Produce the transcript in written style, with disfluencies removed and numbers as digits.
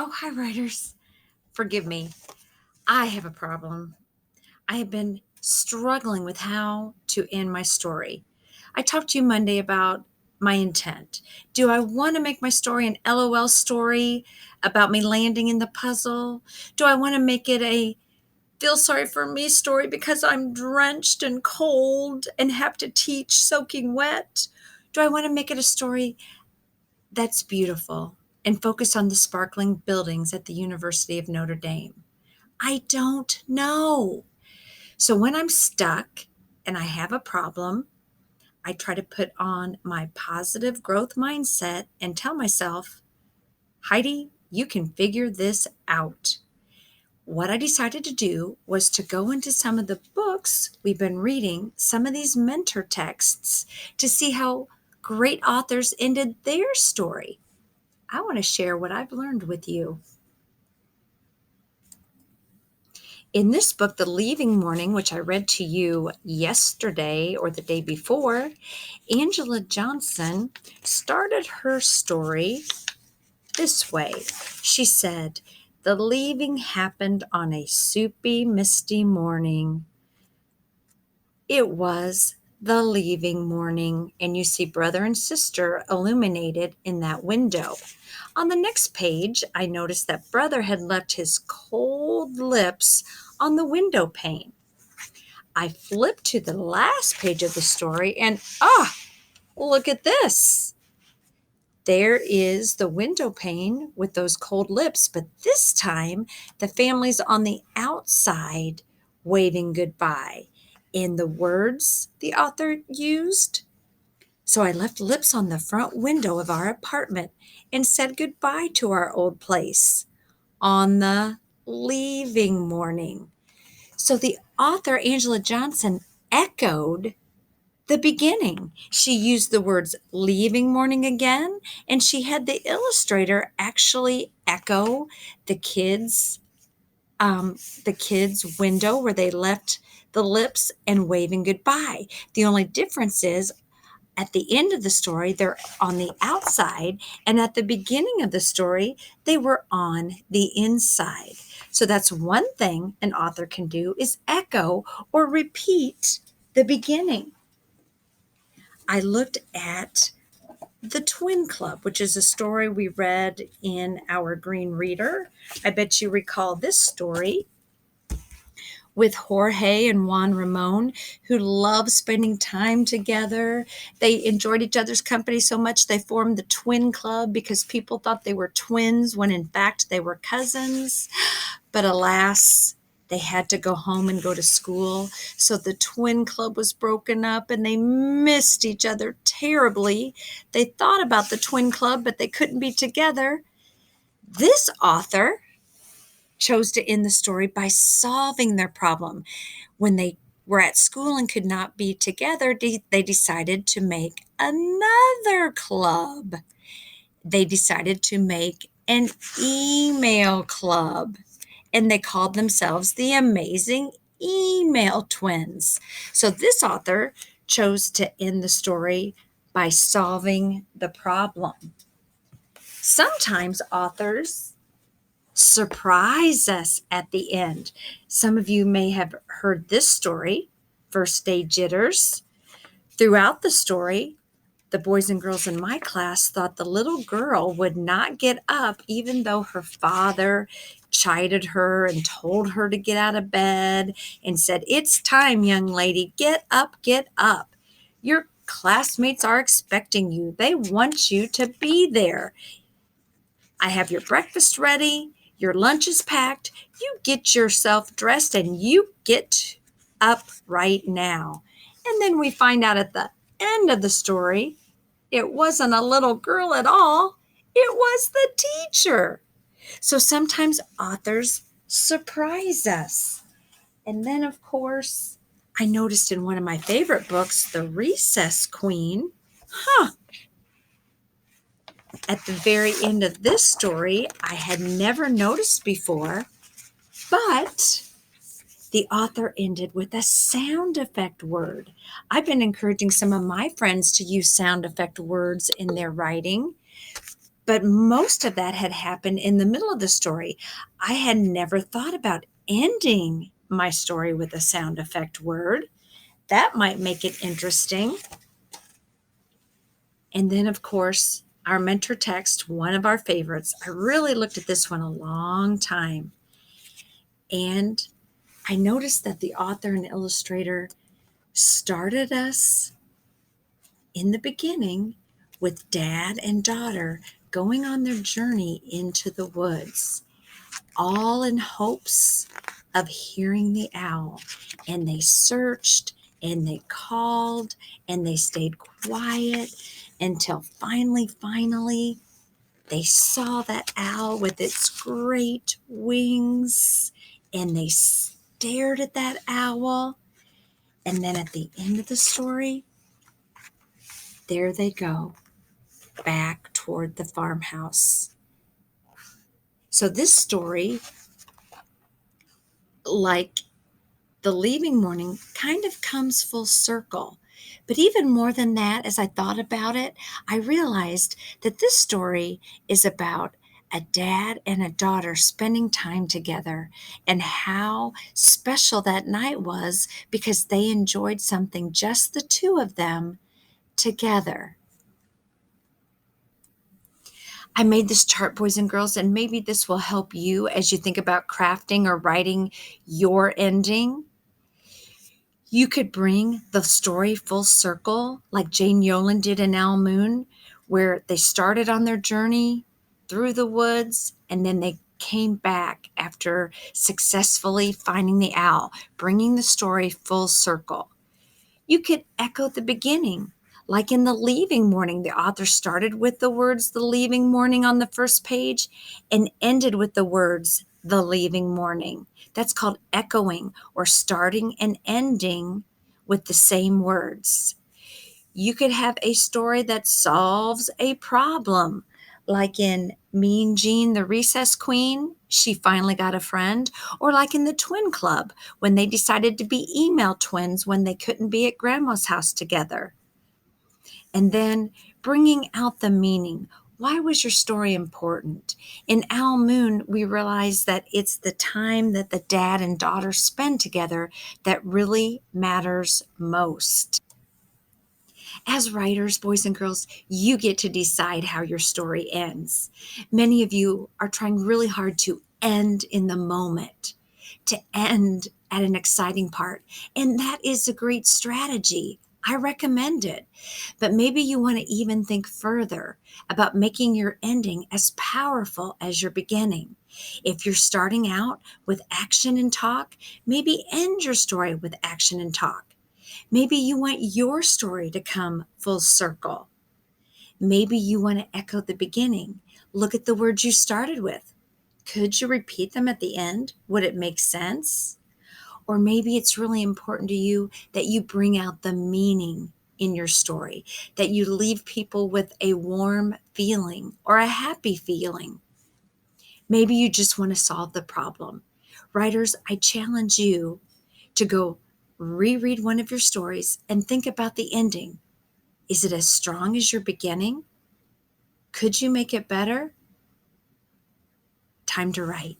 Oh, hi, writers. Forgive me. I have a problem. I have been struggling with how to end my story. I talked to you Monday about my intent. Do I want to make my story an LOL story about me landing in the puzzle? Do I want to make it a feel sorry for me story because I'm drenched and cold and have to teach soaking wet? Do I want to make it a story that's beautiful and focus on the sparkling buildings at the University of Notre Dame? I don't know. So when I'm stuck and I have a problem, I try to put on my positive growth mindset and tell myself, Heidi, you can figure this out. What I decided to do was to go into some of the books we've been reading, some of these mentor texts, to see how great authors ended their story. I want to share what I've learned with you. In this book, The Leaving Morning, which I read to you yesterday or the day before, Angela Johnson started her story this way. She said, "The leaving happened on a soupy, misty morning. It was the leaving morning," and you see brother and sister illuminated in that window. On the next page, I noticed that brother had left his cold lips on the window pane. I flipped to the last page of the story and look at this. There is the window pane with those cold lips, but this time the family's on the outside waving goodbye. In the words the author used, so I left lips on the front window of our apartment and said goodbye to our old place on the leaving morning. So the author, Angela Johnson, echoed the beginning. She used the words leaving morning again, and she had the illustrator actually echo the kids the kids' window where they left the lips and waving goodbye. The only difference is at the end of the story, they're on the outside, and at the beginning of the story, they were on the inside. So that's one thing an author can do is echo or repeat the beginning. I looked at The Twin Club, which is a story we read in our Green Reader. I bet you recall this story with Jorge and Juan Ramon, who love spending time together. They enjoyed each other's company so much they formed the Twin Club because people thought they were twins when in fact they were cousins. But alas, they had to go home and go to school. So the Twin Club was broken up and they missed each other terribly. They thought about the Twin Club, but they couldn't be together. This author chose to end the story by solving their problem. When they were at school and could not be together, they decided to make another club. They decided to make an email club, and they called themselves the Amazing Email Twins. So this author chose to end the story by solving the problem. Sometimes authors surprise us at the end. Some of you may have heard this story, First Day Jitters. Throughout the story, the boys and girls in my class thought the little girl would not get up, even though her father chided her and told her to get out of bed and said, "It's time, young lady, get up, get up. Your classmates are expecting you. They want you to be there. I have your breakfast ready. Your lunch is packed. You get yourself dressed and you get up right now." And then we find out at the end of the story, it wasn't a little girl at all. It was the teacher. So sometimes authors surprise us. And then, of course, I noticed in one of my favorite books, The Recess Queen, at the very end of this story, I had never noticed before, but the author ended with a sound effect word. I've been encouraging some of my friends to use sound effect words in their writing. But most of that had happened in the middle of the story. I had never thought about ending my story with a sound effect word. That might make it interesting. And then, of course, our mentor text, one of our favorites. I really looked at this one a long time. And I noticed that the author and illustrator started us in the beginning with dad and daughter going on their journey into the woods, all in hopes of hearing the owl. And they searched and they called and they stayed quiet until finally, they saw that owl with its great wings and they stared at that owl. And then at the end of the story, there they go, back toward the farmhouse. So this story, like the leaving morning, kind of comes full circle. But even more than that, as I thought about it, I realized that this story is about a dad and a daughter spending time together and how special that night was because they enjoyed something, just the two of them together. I made this chart, boys and girls, and maybe this will help you as you think about crafting or writing your ending. You could bring the story full circle like Jane Yolen did in Owl Moon, where they started on their journey through the woods and then they came back after successfully finding the owl, bringing the story full circle. You could echo the beginning. Like in The Leaving Morning, the author started with the words "The Leaving Morning" on the first page and ended with the words "The Leaving Morning." That's called echoing, or starting and ending with the same words. You could have a story that solves a problem. Like in Mean Jean, the Recess Queen, she finally got a friend. Or like in the Twin Club, when they decided to be email twins when they couldn't be at Grandma's house together. And then bringing out the meaning. Why was your story important? In Owl Moon, we realize that it's the time that the dad and daughter spend together that really matters most. As writers, boys and girls, you get to decide how your story ends. Many of you are trying really hard to end in the moment, to end at an exciting part. And that is a great strategy. I recommend it. But maybe you want to even think further about making your ending as powerful as your beginning. If you're starting out with action and talk, maybe end your story with action and talk. Maybe you want your story to come full circle. Maybe you want to echo the beginning. Look at the words you started with. Could you repeat them at the end? Would it make sense? Or maybe it's really important to you that you bring out the meaning in your story, that you leave people with a warm feeling or a happy feeling. Maybe you just want to solve the problem. Writers, I challenge you to go reread one of your stories and think about the ending. Is it as strong as your beginning? Could you make it better? Time to write.